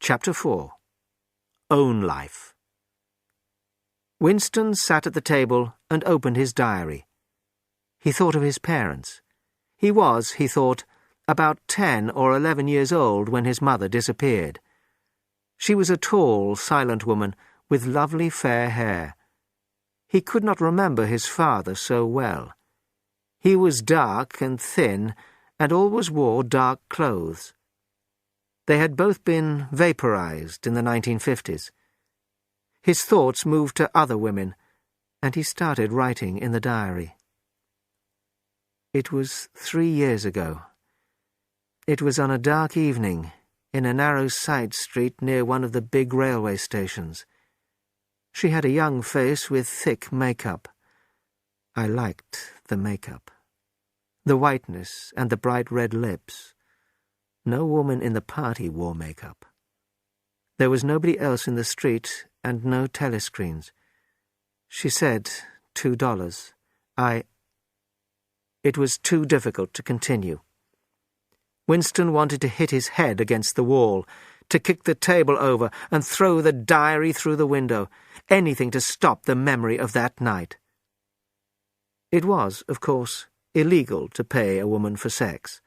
Chapter 4. Own Life. Winston sat at the table and opened his diary. He thought of his parents. He was, he thought, about 10 or 11 years old when his mother disappeared. She was a tall, silent woman with lovely fair hair. He could not remember his father so well. He was dark and thin and always wore dark clothes. They had both been vaporized in the 1950s. His thoughts moved to other women, and he started writing in the diary. It was 3 years ago. It was on a dark evening, in a narrow side street near one of the big railway stations. She had a young face with thick makeup. I liked the makeup. The whiteness and the bright red lips. No woman in the party wore makeup. There was nobody else in the street and no telescreens. She said $2. It was too difficult to continue. Winston wanted to hit his head against the wall, to kick the table over and throw the diary through the window, anything to stop the memory of that night. It was, of course, illegal to pay a woman for sex,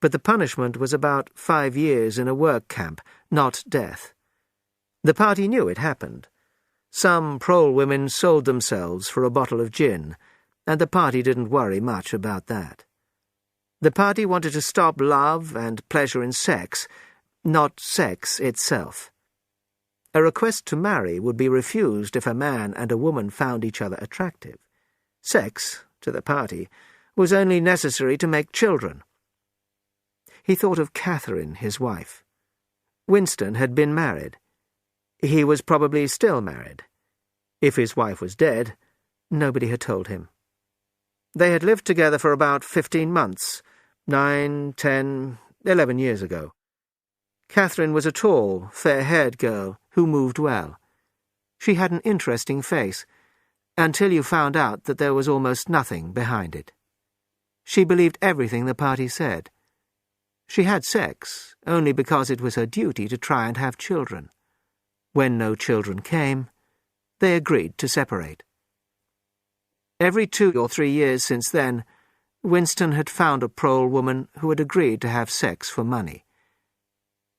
but the punishment was about 5 years in a work camp, not death. The party knew it happened. Some prole women sold themselves for a bottle of gin, and the party didn't worry much about that. The party wanted to stop love and pleasure in sex, not sex itself. A request to marry would be refused if a man and a woman found each other attractive. Sex, to the party, was only necessary to make children. He thought of Catherine, his wife. Winston had been married. He was probably still married. If his wife was dead, nobody had told him. They had lived together for about 15 months, 9, 10, 11 years ago. Catherine was a tall, fair-haired girl who moved well. She had an interesting face, until you found out that there was almost nothing behind it. She believed everything the party said. She had sex only because it was her duty to try and have children. When no children came, they agreed to separate. Every 2 or 3 years since then, Winston had found a prole woman who had agreed to have sex for money.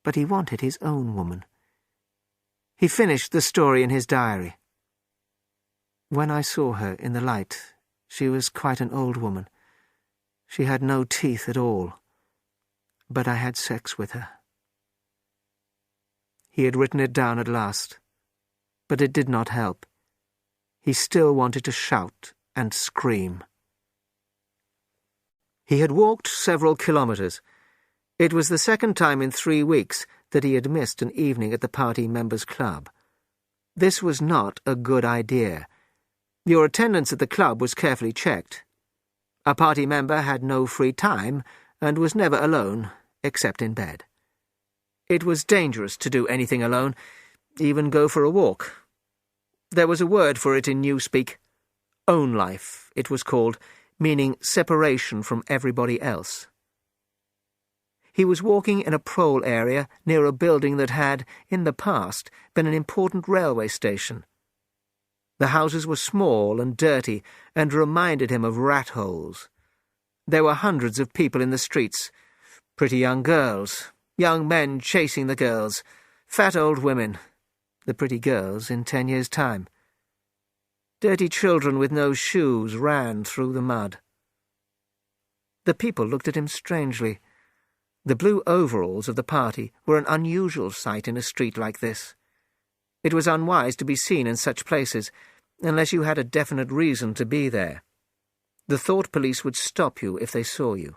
But he wanted his own woman. He finished the story in his diary. When I saw her in the light, she was quite an old woman. She had no teeth at all. But I had sex with her. He had written it down at last, but it did not help. He still wanted to shout and scream. He had walked several kilometers. It was the second time in 3 weeks that he had missed an evening at the party members' club. This was not a good idea. Your attendance at the club was carefully checked. A party member had no free time and was never alone, except in bed. It was dangerous to do anything alone, even go for a walk. There was a word for it in Newspeak. Own life, it was called, meaning separation from everybody else. He was walking in a prole area near a building that had, in the past, been an important railway station. The houses were small and dirty and reminded him of rat holes. There were hundreds of people in the streets, pretty young girls, young men chasing the girls, fat old women, the pretty girls in 10 years' time. Dirty children with no shoes ran through the mud. The people looked at him strangely. The blue overalls of the party were an unusual sight in a street like this. It was unwise to be seen in such places, unless you had a definite reason to be there. The thought police would stop you if they saw you.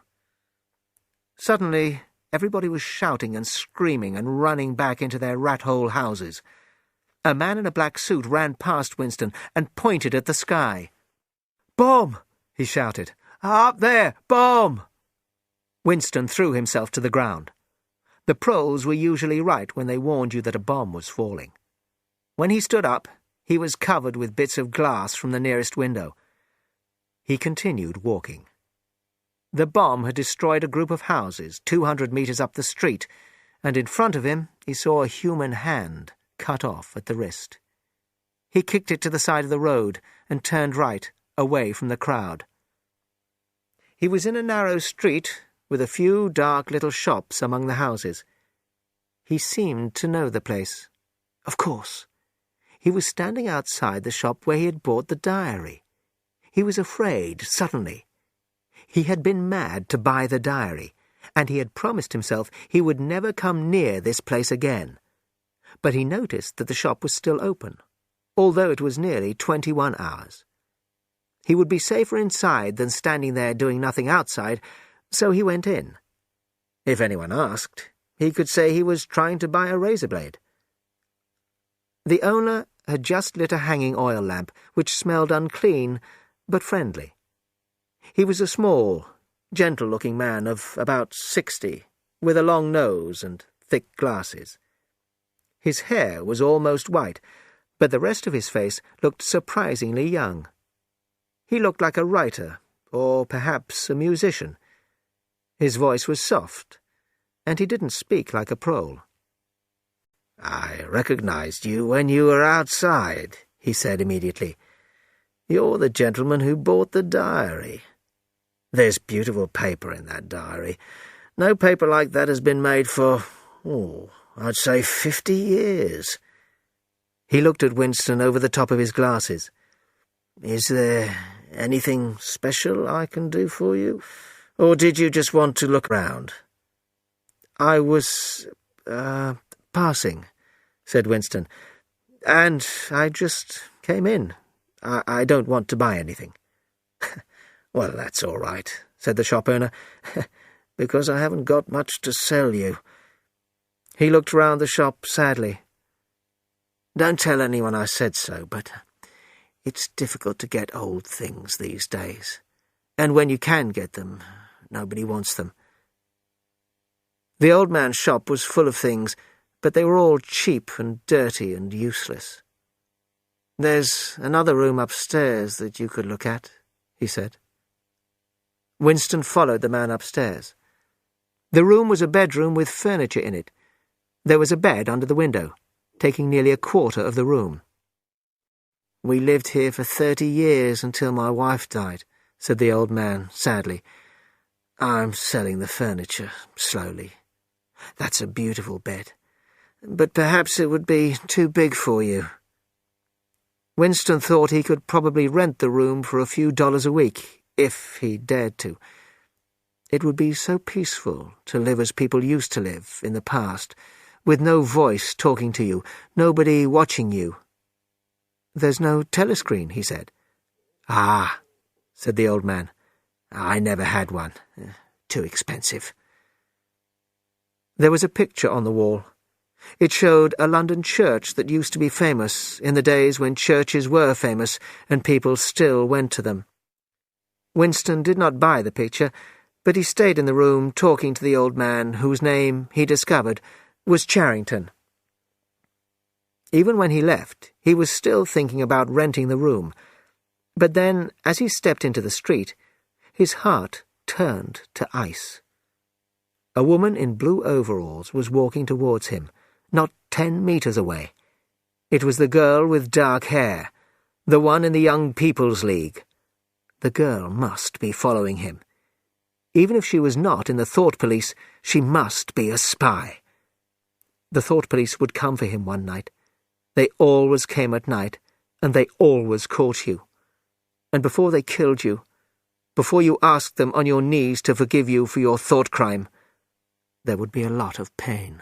Suddenly, everybody was shouting and screaming and running back into their rat-hole houses. A man in a black suit ran past Winston and pointed at the sky. "Bomb!" he shouted. "Up there! Bomb!" Winston threw himself to the ground. The proles were usually right when they warned you that a bomb was falling. When he stood up, he was covered with bits of glass from the nearest window. He continued walking. The bomb had destroyed a group of houses 200 meters up the street, and in front of him he saw a human hand cut off at the wrist. He kicked it to the side of the road and turned right, away from the crowd. He was in a narrow street with a few dark little shops among the houses. He seemed to know the place. Of course. He was standing outside the shop where he had bought the diary. He was afraid, suddenly. He had been mad to buy the diary, and he had promised himself he would never come near this place again. But he noticed that the shop was still open, although it was nearly 21 hours. He would be safer inside than standing there doing nothing outside, so he went in. If anyone asked, he could say he was trying to buy a razor blade. The owner had just lit a hanging oil lamp, which smelled unclean, but friendly. He was a small, gentle-looking man of about 60, with a long nose and thick glasses. His hair was almost white, but the rest of his face looked surprisingly young. He looked like a writer, or perhaps a musician. His voice was soft, and he didn't speak like a prole. "I recognized you when you were outside," he said immediately. "You're the gentleman who bought the diary. There's beautiful paper in that diary. No paper like that has been made for, I'd say 50 years. He looked at Winston over the top of his glasses. "Is there anything special I can do for you? Or did you just want to look round?" "I was, passing," said Winston, "and I just came in. I don't want to buy anything." "Well, that's all right," said the shop owner, "because I haven't got much to sell you." He looked round the shop sadly. "Don't tell anyone I said so, but it's difficult to get old things these days. And when you can get them, nobody wants them." The old man's shop was full of things, but they were all cheap and dirty and useless. "There's another room upstairs that you could look at," he said. Winston followed the man upstairs. The room was a bedroom with furniture in it. There was a bed under the window, taking nearly a quarter of the room. "We lived here for 30 years until my wife died," said the old man sadly. "I'm selling the furniture, slowly. That's a beautiful bed, but perhaps it would be too big for you." Winston thought he could probably rent the room for a few dollars a week, if he dared to. It would be so peaceful to live as people used to live in the past, with no voice talking to you, nobody watching you. "There's no telescreen," he said. "Ah," said the old man. "I never had one. Too expensive." There was a picture on the wall. It showed a London church that used to be famous in the days when churches were famous and people still went to them. Winston did not buy the picture, but he stayed in the room talking to the old man whose name, he discovered, was Charrington. Even when he left, he was still thinking about renting the room. But then, as he stepped into the street, his heart turned to ice. A woman in blue overalls was walking towards him, not 10 meters away. It was the girl with dark hair, the one in the Young People's League. The girl must be following him. Even if she was not in the Thought Police, she must be a spy. The Thought Police would come for him one night. They always came at night, and they always caught you. And before they killed you, before you asked them on your knees to forgive you for your thought crime, there would be a lot of pain.